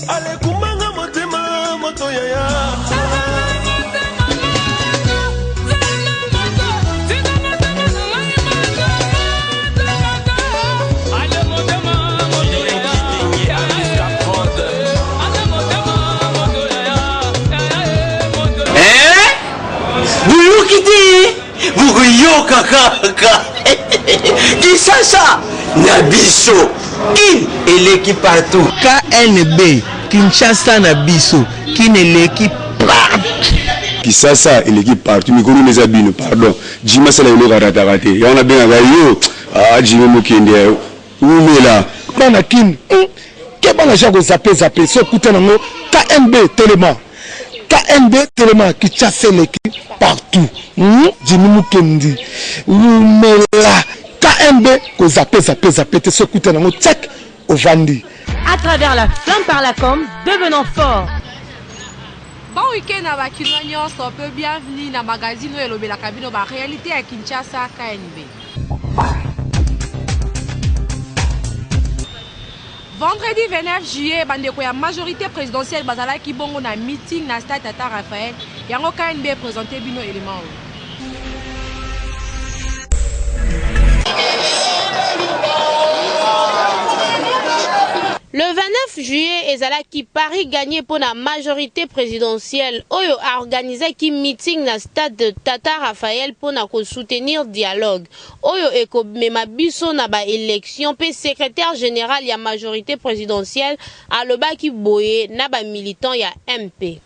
Ale kumanga motema moto yaya. Vous kaka. Qui ça? Nabiso. Qui est l'équipe partout? KNB. Kinshasa Nabiso. Qui est l'équipe partout? Qui ça est l'équipe partout? Mikuru les abîmes, pardon. Jima c'est le raté. Il y en a bien yo. Ah, Jima Mukende. Où est là? Manakin. Qu'est-ce que j'ai zappé? Ce coup de KNB tellement. KNB tellement qui chasse l'équipe partout. Jimmy Mukendi. Oumela. KNB ko zappé ce coup de check au Vandi. À travers la flamme par la com, devenant fort. Bon week-end à Bakinwanyo, on peut bienvenue dans le magazine de la cabine de réalité à Kinshasa KNB. Vendredi 29 juillet, la majorité présidentielle Bazala qui bongo na meeting na stade Tata Raphaël, yango KNB présenté bino élément. Le 29 juillet, Ezalaki Paris gagné pour la majorité présidentielle. Oyo a organisé qui meeting na stade de Tata Raphaël pour na soutenir dialogue. Oyo eko mema biso na ba élection pe secrétaire général ya majorité présidentielle a le baki boye na ba militant ya MP.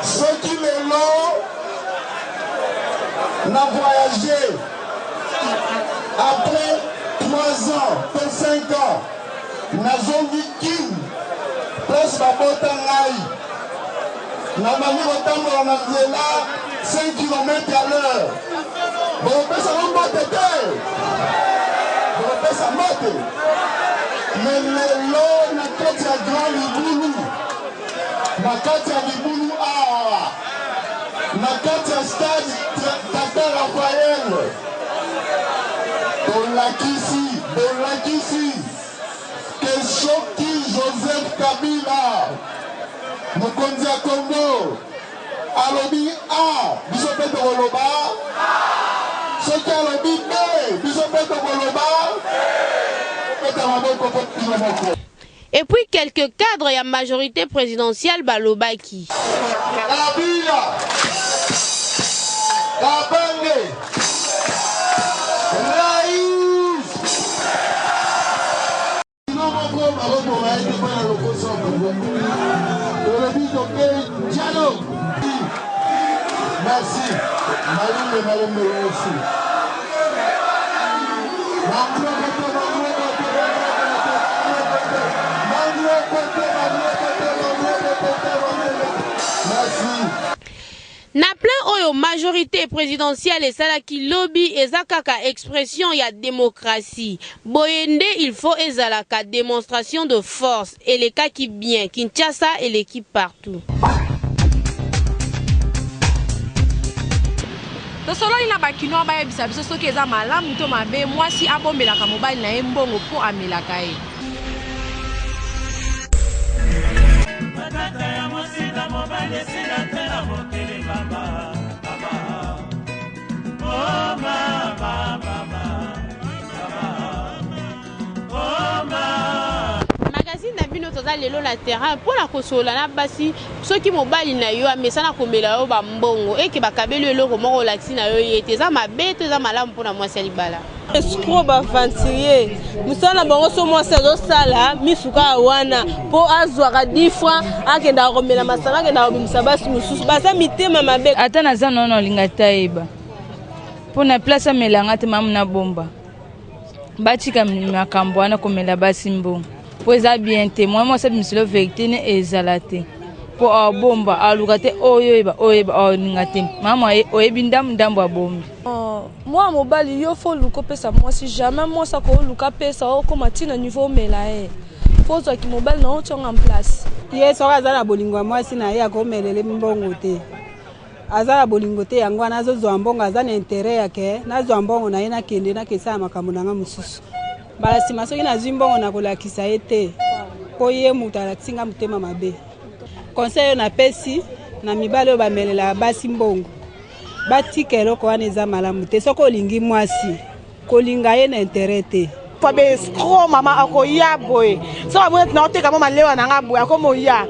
Ceux qui les l'ont n'a voyagé après 3 ans, peut 5 ans, n'avons vu qu'une place babota ngai. N'a mani autant dans la 5 km à l'heure. Bon, on peut s'en moter. On peut s'en moter. Mais les lots n'a pas de grand libulu. Nakati ya Libulu awa nakati ya stade Tata Raphaël Bolakisi que Choki Joseph Kabila mokonzi ya Congo alobi A biso pe tokoloba soki alobi B biso pe tokoloba peta maboko po kino moko. Et puis quelques cadres et la majorité présidentielle balobaki. Kabila, Kabange, Raïs. Merci. Na plein oyo majorité présidentielle et ça qui lobby et kaka expression ya démocratie. Boyende il faut ezalaka démonstration de force et les cas qui bien Kinshasa et l'équipe partout. Tosolo ina bakino ba yebisa biso soki eza malamu to mabe mwasi abombelaka mobali na ye mbongo po amelaka ye. Magazine na bino toza lelo na terrain pour la kosola na basi soki mobali na yo amesana komela yo ba mbongo eke bakabeli eloko moko laksi na yo yete za mabe to za malamu mpona mwasi ya libala. Escroc bavanturier musala bango so mwasi azosala misuka wana po azwaka 10 francs akenda komela masanga akenda kobimisa basi mosusu baza mitema mabe ata naza nono olinga tayeba mpona place amelanga te mamu na bomba batika makambo wana komela basi mbongo po eza bien te mwa mwasi abimiselo verité ne ezala te po bomba aluka te oyeba oninga te mama oyebi ndambo abombi. Moi mobali yo faut luka pesa moi si jamais moi ça ko luka pesa o ko matina niveau mela faut so ki mobile na o tonga en place. Ye so azana bolingo moi si na ya ko melele mbongo te. Azala bolingo te yango nazo zo mbongo azana intérêt yake nazo mbongo na ina kende na kesa makambo nanga mususu. Bala sima soki na zimbongo na kolakisa ete ko ye mutala tsinga mutema mabe. Conseil na pesi na mibale ba melela basi mbongo. Batikelo ko wana eza malamu te soko lingi mwasi kolinga ye na intérêt te. Fa be skro mama akoya boy. So amwe na oteka mama lewa na ngabo akomoya.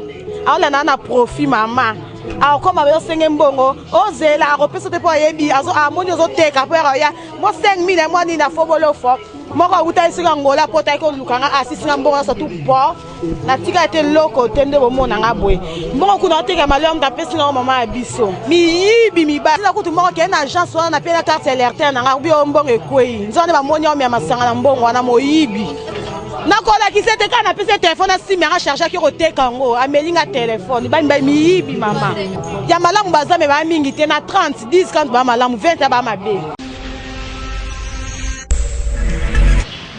Aola na profit mama. Akoma be senge mbongo ozela akopesa te po yebi azo amoni ozoteka po ya mo 5000 mo ni na fobolo fo. Moko uta isinga ngola pota ko lukanga asisinga mbongo so tu po na tika ete loko tende bomona ngabwe mbongo kuna oteka malom ta pesinga mama biso miyibi miba na kutu moko ke na agence wana na pena carte alerte na ngabi mbongo ekwei nzone ba moni o mi masanga na mbongo wana moyibi na kola kisete kana pese telefone simi nga charger ki oteka ngo amelinga telefone ba miyibi mama ya malamu bazame ba mingi te na 30 10 quand ba malamu 20 ba mabe.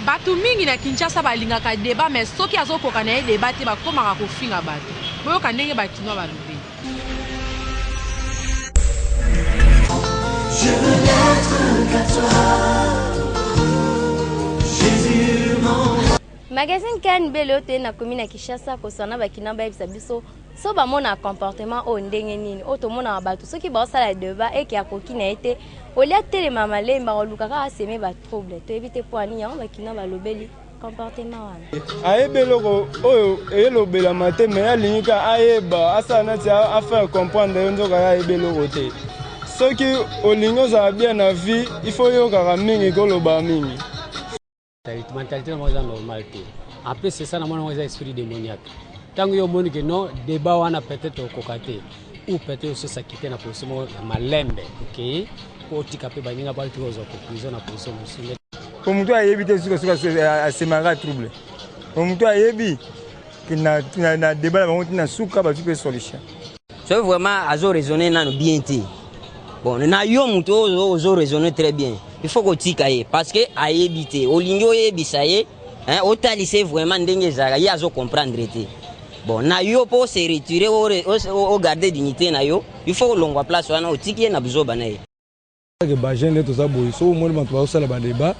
Bato mingi na Kinshasa balingaka débat mais soki azokoka na débat te bakomaka kofinga bato boyoka ndenge bakino balobi. Je veux n'être qu'à toi, Jésus mon. Magazine KNB lote na commune ya Kinshasa kosana bakina ba ebisa biso so ba mona comportement o ndenge nini o to mona bato soki ba sala débat et ki akoki na ete olia telema malemba oluka ka seme ba trouble to éviter poani yango bakina balobeli comportement wana ayebeloko oyo elobela mate mais alinika ayeba asana ti afin comprendre nzoka ya ayebeloko te soki olingo za bien na vie il faut yoka mingi koloba mingi mentalité na moza normal te en plus c'est ça na mona moza esprit démoniaque tango yo moni que non débat wana peut-être kokate ou peut-être aussi s'acquitter na position malembe OK pour tikape baninga ba tuzo ko prison na position musule comme mutu ayebi te suka asemanga trouble comme mutu ayebi que na débat na bango na suka ba tu peux solution c'est vraiment azo raisonner na bien te bon na yo mutu ozo raisonner très bien il faut que tika ye parce que ayebi te olingi oyebi ça ye hein otalise vraiment ndenge zaka ya azo comprendre te. Bon, na yo pour se retirer au garder dignité na yo, il faut longwa place wana otiki na bizo banaye. Que ba jeune to za boy, so mo bantu ba sala ba débat,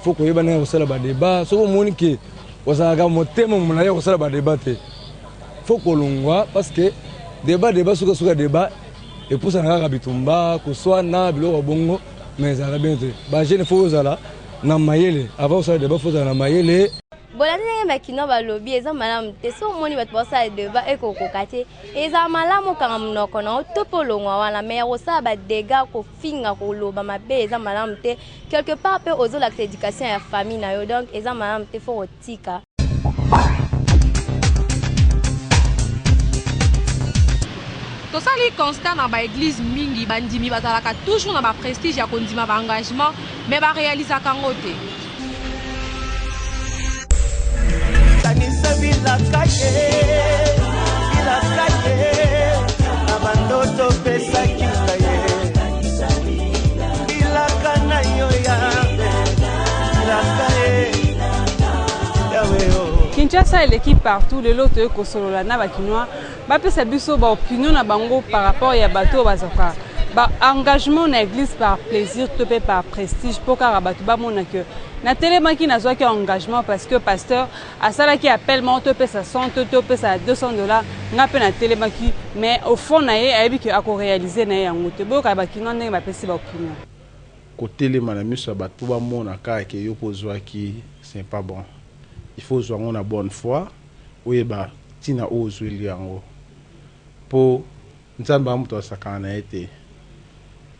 faut ko yeba na sala ba débat, so mo ni ke osaka motema mo na yo sala ba débat te. Faut ko longwa parce que débat suka débat et pour ça na bitumba ko soit na bilo bongo mais ça va bien te. Ba jeune faut zala na mayele, avant ça débat faut na mayele. Bola ndenge bakino balobi eza malamu te so moni bato basala débat ekokoka te eza malamu kanga munoko na otopolongwa wana mais osala badega kofinga koloba mabe eza malamu te quelque part pe ozolakisa éducation ya famille na yo donc eza malamu te fo kotika. tosali constat na baeglise mingi bandimi bazalaka toujours na baprestige ya kondima baengagement mais barealizaka ngo te. Kinshasa l'équipe partout le lot kosolola na bakinois ba pesa biso ba opinion na bango par rapport ya bato bazaka ba engagement na église par plaisir to pe par prestige pour ka bato ba mona que na telemaki na zwa ki engagement parce que pasteur asala ki appel mo to pesa 100 to pesa $200 nga pe na telemaki mais au fond na ye ayebi que ako réaliser na yango te boka bakinois ndenge ba pesa ba opinion ko telema na miso bato ba mona ka ke yo pozwa ki c'est pas bon. Il faut jouer en bonne foi ou ba tina ozweli yango po nzamba muto asakana ete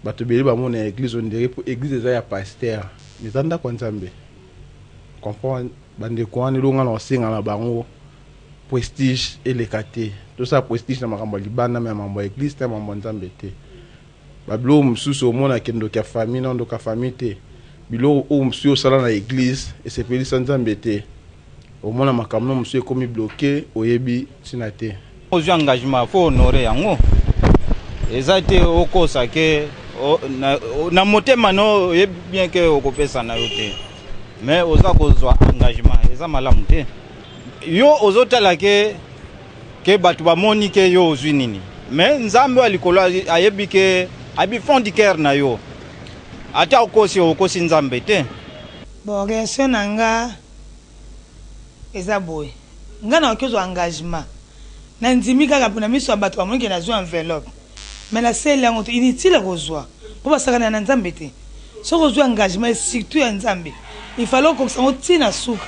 bato beli ba mona église on dirait pour église eza ya pasteur nzanda kwa nzambe comprendre bande kwa ni longa na singa na bango prestige elekate to sa prestige na makambo libana na mambo église na mambo nzambe te bablo msusu mona kendo ka famille na ndo ka famille te bilo o msusu sala na église et c'est peli nzambe te au moins makamno monsieur komi bloqué oyebi sinate ozwi engagement faut honorer yango eza te okosa ke na motema no ye bien ke okopesa na yo te mais oza kozwa engagement eza malamu te yo ozotala ke bato bamoni ke yo ozwi nini mais nzambe alikolo ayebi ke abi fond du cœur na yo ata okosi nzambe te bon réaction nanga eza boye nga na okezwa engagement na ndimi kaka mpona miso ya bato bamonike nazwa enveloppe mais na sele yango te inutile kozwa mpo basakana na nzambe te soki ozwa engagement surtout ya nzambe ifale okokisa ngo ntina suka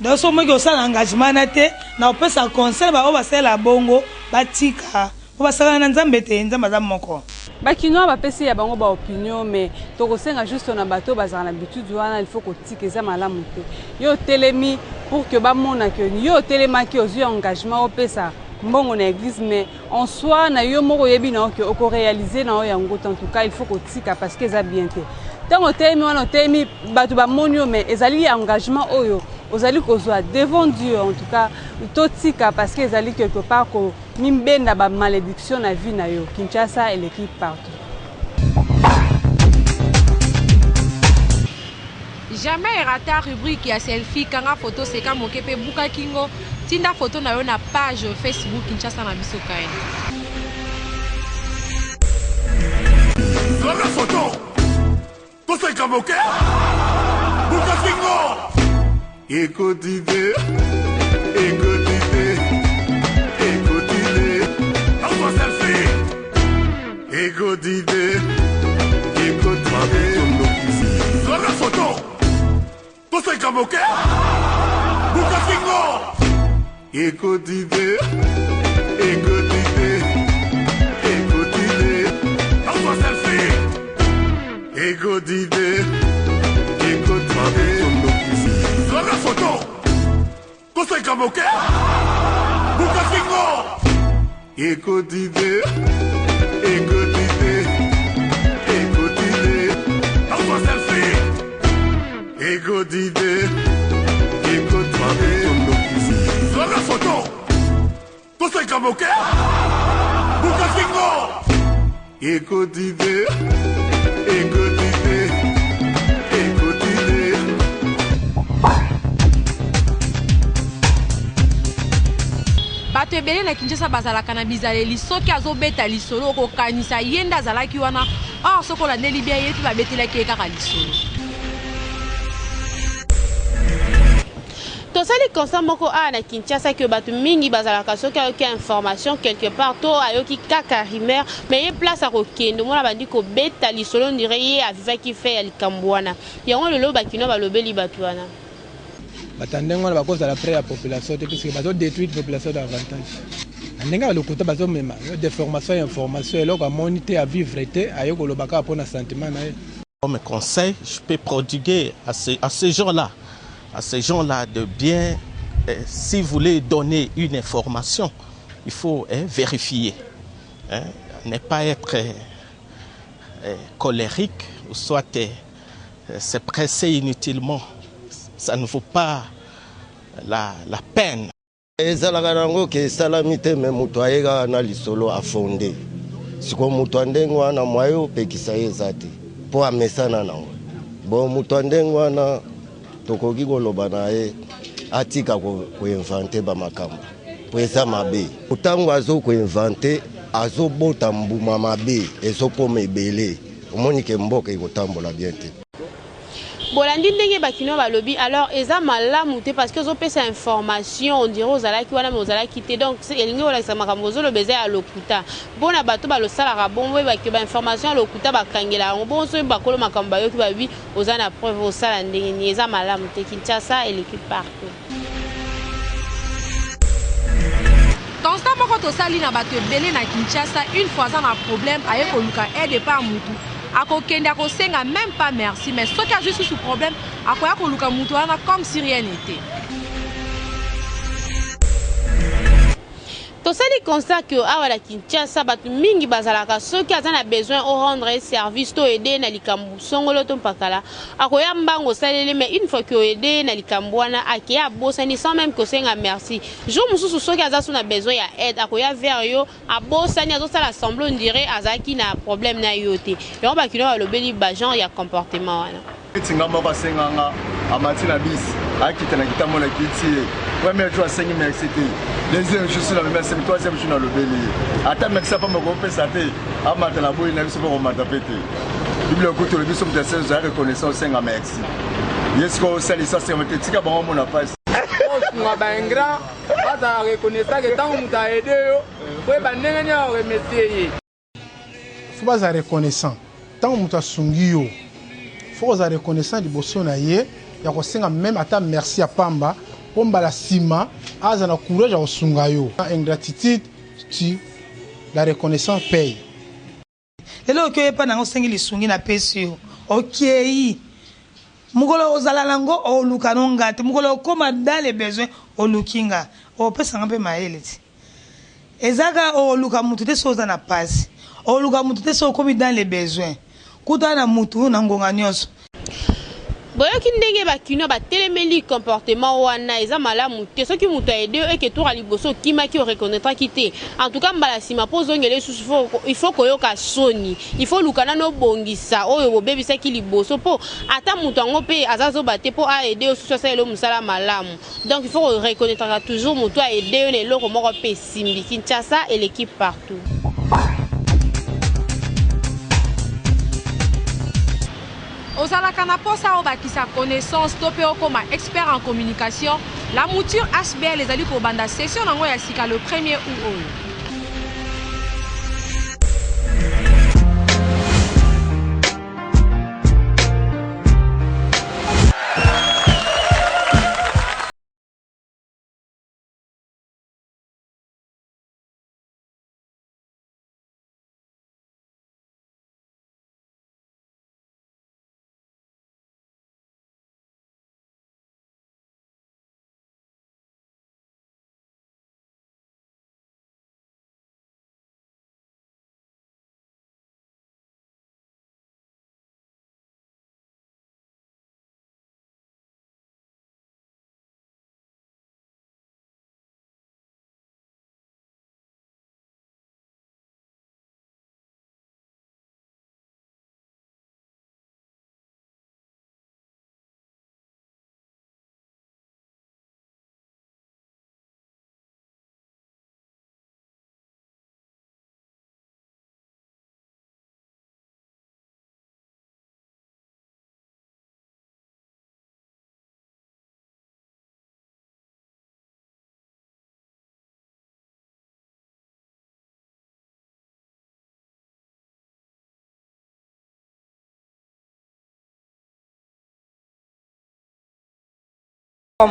donc soki omoki osala engagement na te na opesa conseil baoyo basalela bongo batika mpo basakana na nzambe te nzambe aza moko bakinois bapesi ya bango baopinion mais tokosenga juste na bato bazala na habitude wana il faut kotika eza malamu te yo telemi pour que bamona ke yo telemaki ozwi engagement opesa mbongo na église mais en soi na yo moko yebi na oke okoréaliser na yo yango en tout cas il faut kotika parce que eza bien te ntango telemi wana otelemi bato bamoni yo mais ezali engagement oyo ozali kozwa devant Dieu en tout cas totika parce que ezali quelque part ko mimbenda ba malédiction na vie na yo Kinshasa et l'équipe partout. Jamais rata rubrique ya selfie kanga photo seka mokepe buka kingo tinda photo na yo na page Facebook Kinshasa na biso kae. La photo to seka moke buka kingo écoutez en selfie écoutez la photo to seka moke buka kingo écoutez en selfie écoutez la photo to seka moke buka kingo écoutez en selfie écoutez la photo to seka moke buka kingo écoutez bato ebele na Kinshasa bazalaka na bizaleli soki azobeta lisolo okokanisa yenda azalaki wana or soki olandeli bien ye mpe babetelaki ye kaka lisolo tosali constat moko a na Kinshasa ke bato mingi bazalaka soki ayoki information quelque part to ayoki kaka rumeur mais ye place akokende mona bandi kobeta lisolo ndire ye avivaki fe ya likambo wana yango lelo bakino balobeli bato wana batandenge wana bakozala près ya population te puisque bazodétruire population davantage ndenge balokuta bazomema déformation ya information eloko amoni te ya vivre te aye koloba kaka mpona sentiment na ye. Comme conseil, je peux prodiguer à ces gens-là de bien, si vous voulez donner une information, il faut vérifier, ne pas être colérique ou soit se presser inutilement. Ça ne vaut pas la peine. ezalaka nango ke esalami te me moto ayeka na lisolo afonde siko moto andenge wana mwaye opekisa ye eza te mpo amesana nango bon moto andenge wana tokoki koloba na ye atika koinvente bamakambo mpo eza mabe ntango azokoinvente azobota mbuma mabe ezokoma ebele omoni ke mboka ekotambola bien te. bolandi ndenge bakino balobi alors eza malamu te parce que ozopesa information on dirait ozalaki wana mais ozalaki te donc elingi olakisa makambo ozoloba eza ya lokuta mpona bato balosalaka bongo oyebaki bainformation ya lokuta bakangela yango bongo soki bakolo makambo bayoki babi oza na preuve osala ndenge nini eza malamu te. Kinshasa et l'équipe partout. constat moko tosali na bato ebele na Kinshasa une fois aza na problème aye koluka aide par mutu akokende akosenga même pas merci mais soki azwi susu problème akoya koluka mutu wana comme si rien n'était. tosali constat que awa la Kinshasa bato mingi bazalaka soki aza na besoin au rendre un service to aider na likambo songolo to mpakala akoya mbango salele, mais une fois que aider na likambo wana akeya bosani sans même que senga merci jour mususu soki aza so na besoin ya aide akoya vers yo abosani azosala semblant on dirait azaki na problème na yo te yo bakino balobeli ba genre ya comportement wana tinga moko senganga amatina bis akitana kitamola kiti premier jour sengi merci te deuxième jour sur la même semaine troisième jour na lobeli ata merci pas moko pesa te amata na boyi na biso ko mata pete bible ko to le biso mta senza reconnaissance senga merci yesko sali ça c'est mte tika bango mona passe on ba ingra ata reconnaissance que tant muta aider yo ko ba ndenge nya remercier faut pas reconnaissant tant muta sungi yo faut que reconnaissant liboso na ye ya ko senga même ata merci à pamba pomba la sima aza na courage ya sunga yo ingratitude tu la reconnaissance paye lelo ke pa nango sengi lisungi na pesio okay mukolo ozala lango o lukano ngate mukolo koma dans les besoins o lukinga o pesa ngambe maele ti ezaka o luka mutu te soza na pasi o luka mutu te so komi dans les besoins kuta na mutu na ngonga nyonso boyoki ndenge bakino batelemeli comportement wana eza malamu te soki mutu aide et que tour liboso kimaki o reconnaître kité en tout cas mbala sima pozongele susu il faut koyoka soni il faut lukana no bongisa oyo bobebisa ki liboso po ata mutu ngo pe azazo bate po a aider susu sa elo musala malamu donc il faut reconnaître toujours mutu a aider ne loko moko pe simbi Kinshasa et l'équipe partout. ozalaka na posa o bakisa connaissance to pe okoma expert en communication la mouture HBL ezali ko banda session nango ya sika le 1er août.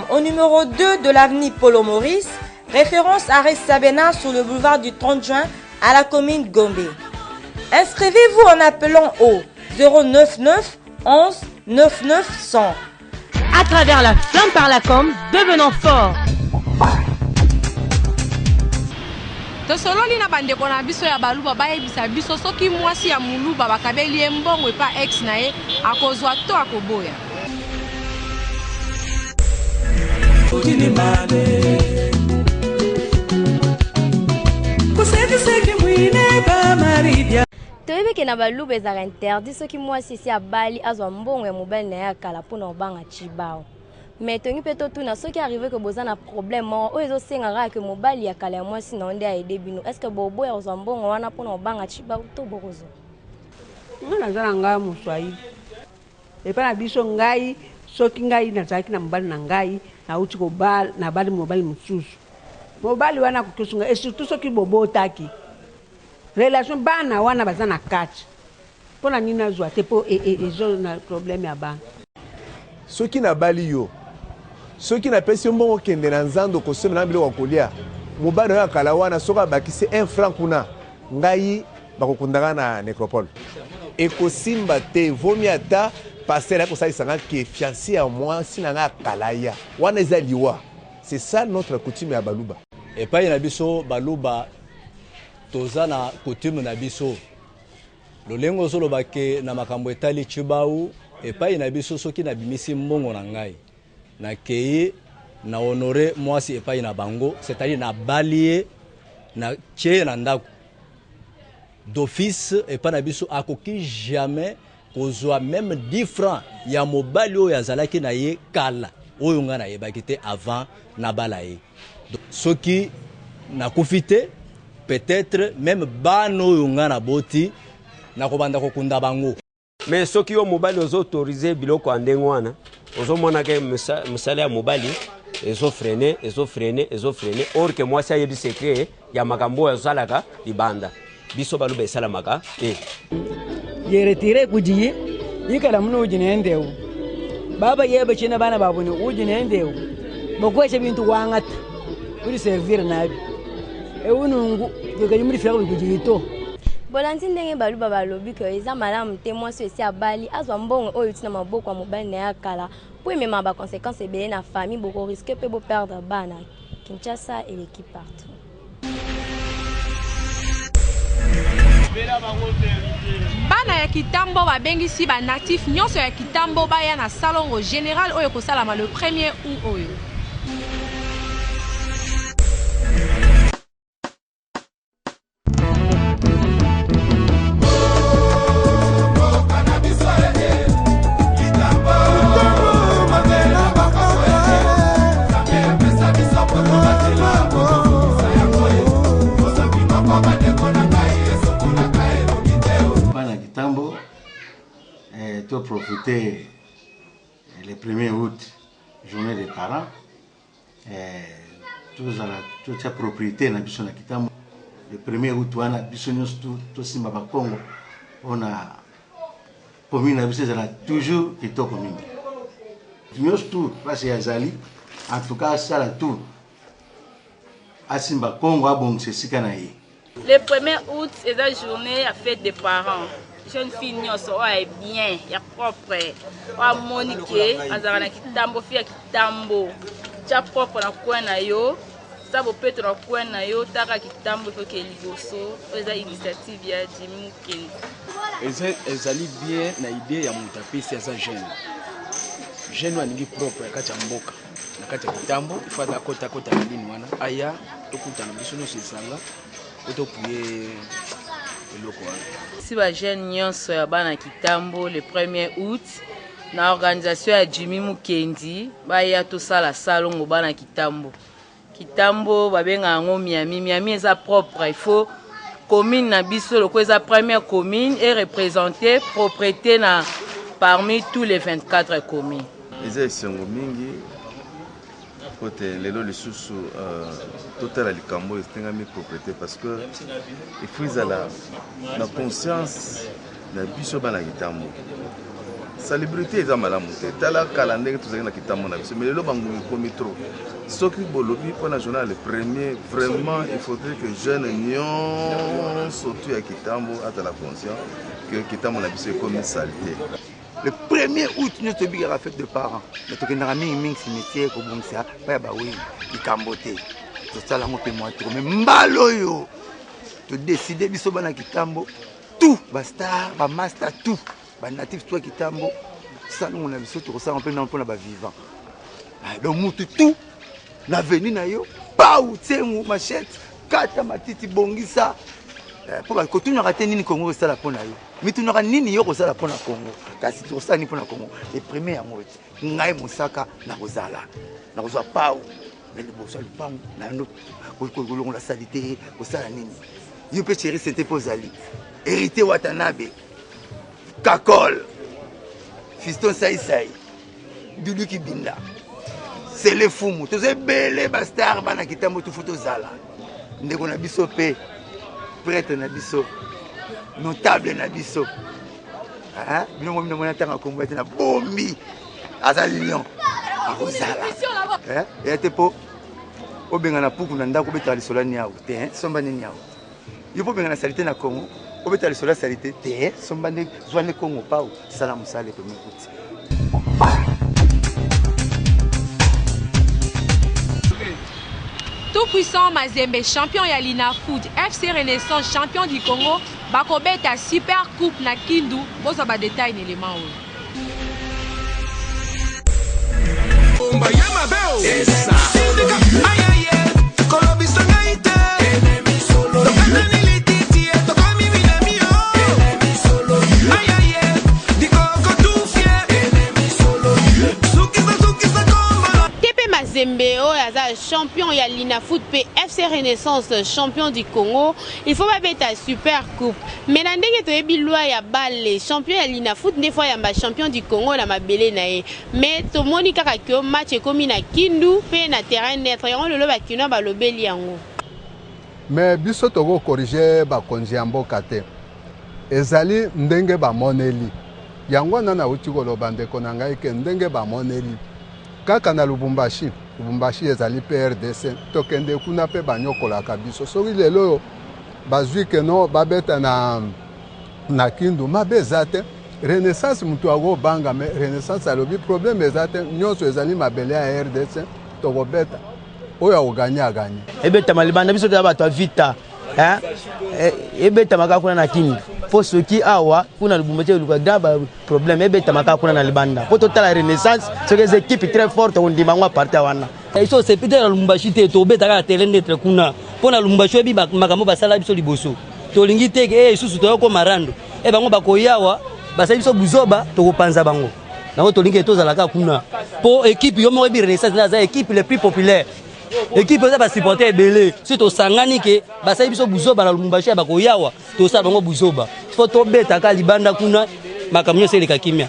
Au numéro 2 de l'avenue Polo Maurice, référence à Sabena sur le boulevard du 30 juin à la commune Gombe. Inscrivez-vous en appelant au 099 11 99 100. À travers la flamme par la com, devenons forts. Tosololi na bandeko na biso ya baluba bayebisa biso soki mwasi ya muluba bakabeli mbongo epa ex na ye akozwa to akoboya. toyebi ke na baluba ezaka interdit soki mwasi esi abali azwa mbongo ya mobali na ye akala mpona obanga chibao mais tongi mpe totuna soki arrive ke boza na problème moko oyo ezosengaka ke mobali ya kala ya mwasi na onde aide bino est ce que boboya kozwa mbongo wana mpona obanga chibao to bokozwa nga naza na ngai moswahili epa na biso ngai soki ngai nazalaki na mobali na ngai nauti kobala na bali mobali mosusu mobali wana kokisunga et surtout soki bobotaki relation bana wana baza na kati mpona nini nazwa te mpo ezo na problème ya bana soki nabali yo soki napesi yo mbongo okende na nzando kosomela na biloko ya kolia mobali oyo akala wana soki abakisi 1 franc kuna ngai bakokundaka na nécropole ekosimba te vomi ata pasteur akosalisanga ke fiancé ya mwasi na ngai akala ya wana eza liwa c'est ça notre coutume ya baluba epai na biso baluba toza na coutume na biso lolengo ozoloba ke na makambo etali chibau epai na biso soki na bimisi mbongo na ngai na kei na honore mwasi epai na bango c'est-à-dire na balie na tie na ndako d'office epai na biso akoki jamais kozwa même 10 francs ya mobali oyo azalaki na ye kala oyo nga na yebaki te avant na bala ye soki nakufi te peut-être même bana oyo nga na boti nakobanda kokunda bango mais soki yo mobali ozo autoriser biloko andenge wana ozomona ke musala ya mobali ezofrene or que mwasi ayebi secret ya makambo oyo azalaka libanda biso baluba esalamaka yeretire kujiye yikala muno ujine ndeu baba yebe china bana babuni ujine ndeu bokweshe bintu wangata uri servir nabi unungu yekani muri fera kujito bolandi ndenge baluba balobi ke eza malamu te mwasi esi abali azwa mbongo oyo tina maboko ya mobali na ya kala po emema ba conséquences ebele na famille boko risque pe bo perdre bana Kinshasa et l'équipe partout. Bana ya Kitambo babengisi ba natif nyonso ya Kitambo baya na salongo général oyo kosalama le 1er août oyo. Profiter le 1er août, journée des parents, toute la propriété na biso na Kitambo. Le 1er août, on a biso tout simba ba Congo, on a commune na biso na toujours kitoko mingi. Nyos tout parce ya zali, en tout cas ça la tout. Asimba Congo a bon c'est sikana yi. Le 1er août, c'est la journée à fête des parents. Jeune fille nyonso est bien, ya propre. Wa Monique, azara na Kitambo fille Kitambo. Tia propre na coin na yo. Ça bo peut na coin na yo, taka Kitambo faut que liboso. Eza initiative ya Jimmy Mukendi. Ezali bien na idée ya mutapesi ya jeune. Jeune wa ningi propre ya kati ya mboka. Na kati ya Kitambo, ifata kota nini wana. Aya tokuta na biso no sesanga. Otopuye si ba jeune nyonso ya bana Kitambo le 1er août na organisation ya Jimmy Mukendi baya tosala salongo bana Kitambo. Kitambo babenga ngo Miami eza propre, il faut commune na biso loko eza première commune et représenter propriété na parmi tous les 24 communes. Eza esengo mingi côté lelo lisusu total likambo estengami propriété parce que il faut la conscience na biso bana Kitambo. Célébrité eza malamu te tala calendrier tozali na Kitambo na biso mais lelo bango komi trop soki bolobi pour la journée le 1er vraiment il faudrait que jeunes nyonso tu ya Kitambo ata la conscience que Kitambo na biso comme saleté. Le 1er août, nous avons eu la fête de parents. Nous avons eu un cimetière pour nous faire des cambotés. C'est ça, c'est moi. Mais mbaloyo, tu décides de faire des Kitambo. Tout, basta, master, tout. Les natifs, toi Kitambo, ça nous on a vu ça, tu ressens un peu dans le vivant. Donc, tout, l'avenir, pas où tu es, machette, kata matiti bongisa. Pour que tu n'auras pas de Congo, c'est la peine. Mais tu n'auras ni Congo, c'est la peine Congo. Car si tu as ni pour Congo, les premiers à mourir, n'aïe Moussaka, n'a pas où. Mais le bourgeois, le pain, n'a notre, on la salité, au salanini. You peux chérir cette posali. Hérité Watanabe, Kakol, Fiston Saïsaï, Dulu Kibinda. C'est les fous, tous ces belles bastards, bana Kitambo, tout photo zala. Ndeko na biso pe. Prêtre na biso, notable na biso. Hein? Bino mo mona tanga combattre na bombi. Azali lion. Akosala. Hein? Et ate po obenga na puku na ndako beta lisola ni awo te, hein? Somba ni awo. Yo po benga na salité na Congo, obeta lisola salité te, somba ne zwane Congo pa o sala musale pe mekuti. tout-puissant Mazembe, champion ya Lina Foot, FC Renaissance, champion du Congo, bakobeta super coupe na Kindu, bozo ba détail n'élément oyo. Mazembe oyo champion ya Lina Foot pe FC Renaissance champion du Congo, il faut pas beta super coupe. Mais na ndenge to yebi loi ya balle champion ya Lina Foot des fois ya ba champion du Congo na mabele na ye. Mais to moni kaka ke match ekomi na Kindu pe na terrain net yango lelo ba kino ba lobeli yango. Mais biso toko corriger ba konzi ya mboka te. Ezali ndenge ba moneli. Yango na uti ko lobande konanga eke ndenge ba moneli. Kaka na Lubumbashi ezali PRDC tokende kuna pe banyokola kabiso soki lelo bazwi ke no babeta na Kindu mabeza te Renaissance mutu ago banga me Renaissance alobi problème ezate nyonso ezali mabele ya RDC tokobeta oyo aganya ebeta malibanda biso ta bato vita ebeta maka kuna na Kindu po soki awa kuna Lubumbashi luka ba problème ebeta maka kuna na libanda po total Renaissance c'est des équipes très fortes on dit mangwa parti wana iso c'est peut-être Lubumbashi te to beta ka terrain d'être kuna po na Lubumbashi bi makambo basala biso liboso to lingi te susu to ko marando bango bakoyawa basala biso buzoba to kopanza bango nango to lingi to zalaka kuna po équipe yo mo bi Renaissance na équipe les plus populaires équipe za ba supporter belé surtout sangani ke basali biso buzoba na Lubumbashi bakoyawa to sa bango buzoba photo beta ka libanda kuna makamyo seleka kimia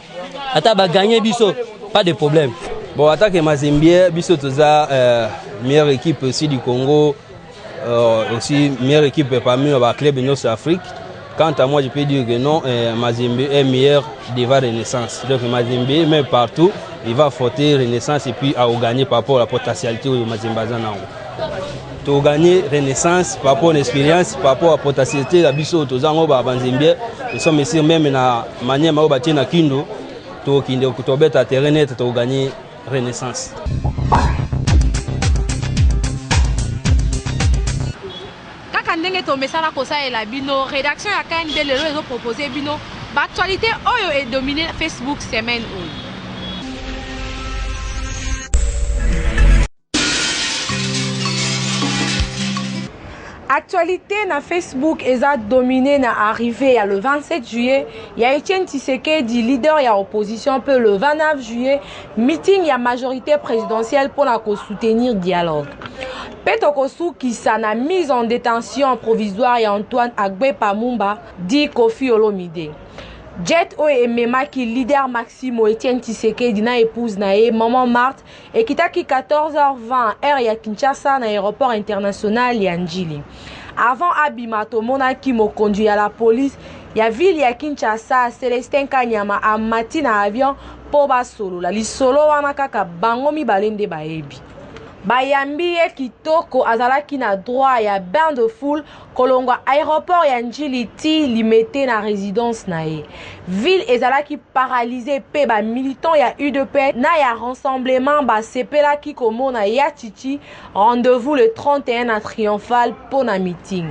ata ba gagner biso pas de problème. Bon, attaque Mazembe biso toza meilleure équipe aussi du Congo, aussi meilleure équipe parmi les clubs de notre Afrique. Quant à moi, je peux dire que non, Mazembe est meilleur devant Renaissance. Donc Mazembe, même partout, il va affronter Renaissance et puis à gagner par rapport à la potentialité de Mazembe. To gagner Renaissance par rapport à l'expérience, par rapport à la potentialité de biso tozango ba Mazembe. Nous sommes ici même na manière ma bati na Kindu, to Kindu to beta terrain net to gagner Renaissance. Kaka ndenge to mesala kosa ela bino rédaction ya KNB lelo ezo proposer bino ba actualité oyo est dominé Facebook semaine oyo. Actualité na Facebook eza dominé na arrivé le 27 juillet, il y a Etienne Tshisekedi leader ya opposition peu le 29 juillet, meeting ya majorité présidentielle pour la soutenir dialogue. Petokosu qui s'en mise en détention provisoire ya Antoine Agbe Pamumba dit Kofi Olomide. Jet Oye Mema qui leader Maximo Etienne Tshisekedi na épouse nae maman Marthe et kitaki 14h20 heure ya Kinshasa na aéroport international ya Njili. Avant Abimato Monaki mo conduit à la police ya ville ya Kinshasa Célestin Kanyama a matina avion po ba solo la li solo wana kaka bango mibalende baebi. Bayambi e kitoko azalaki na droit ya bain de foule kolongwa aéroport ya Njili ti limité na résidence nae. Ville ezalaki paralysée pe ba militant ya UDP na ya rassemblement ba sepelaki komona ya Chichi rendez-vous le 31 à Triomphal pour na meeting.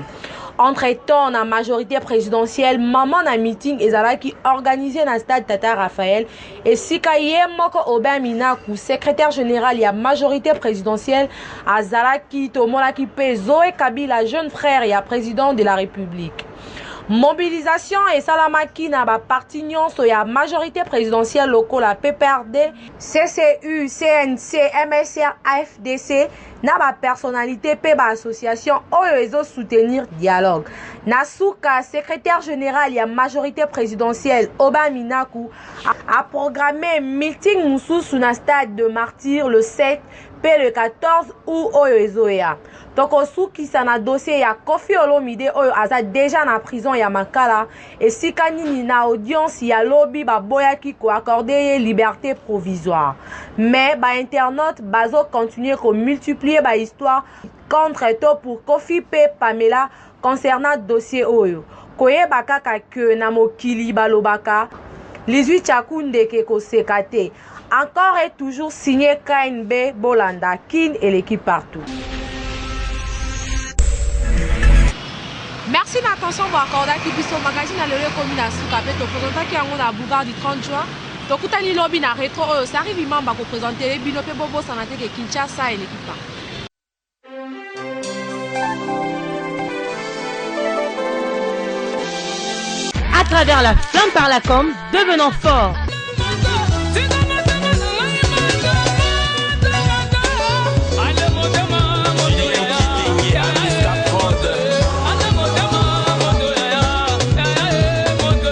Entre-temps, la majorité présidentielle, maman na meeting ezalaki organisé na stade Tata Raphaël et Sikaye Moko Obaminaku, secrétaire général ya majorité présidentielle, azalaki tomonaki pe Zoé Kabila, jeune frère ya président de la République. Mobilisation et salamaki na ba parti nyonso ya majorité présidentielle locale la PPRD, CCU, CNC, MSR, AFDC na ba personnalité pe ba association oyo ezo soutenir dialogue. Nasuka, secrétaire général ya majorité présidentielle Obaminaku a programmé meeting mususu na stade de Martyr le 7 pe le 14 août oyo ezoya. Tokosuki sana dossier ya Kofi Olomide oyo aza déjà na prison ya Makala et sikanini na audience ya lobby baboyaki ko accorder liberté provisoire. Mais ba internaute bazo continuer ko multiplier ba histoire contre to pour Kofi pe Pamela concernant dossier oyo. Koyeba kaka ke na mokili balobaka 18 Chakunde ke ko sekate. Encore et toujours signé KNB Bolanda Kin et l'équipe partout. Merci d'attention pour accorder qui biso magazine à l'heure comme na suka pe to présenter qui yango na boulevard du 30 juin. To kutani lobby na rétro ça arrive imamba ko présenter bino pe bobo sanate de Kinshasa et l'équipe. À travers la flamme par la com, devenons forts.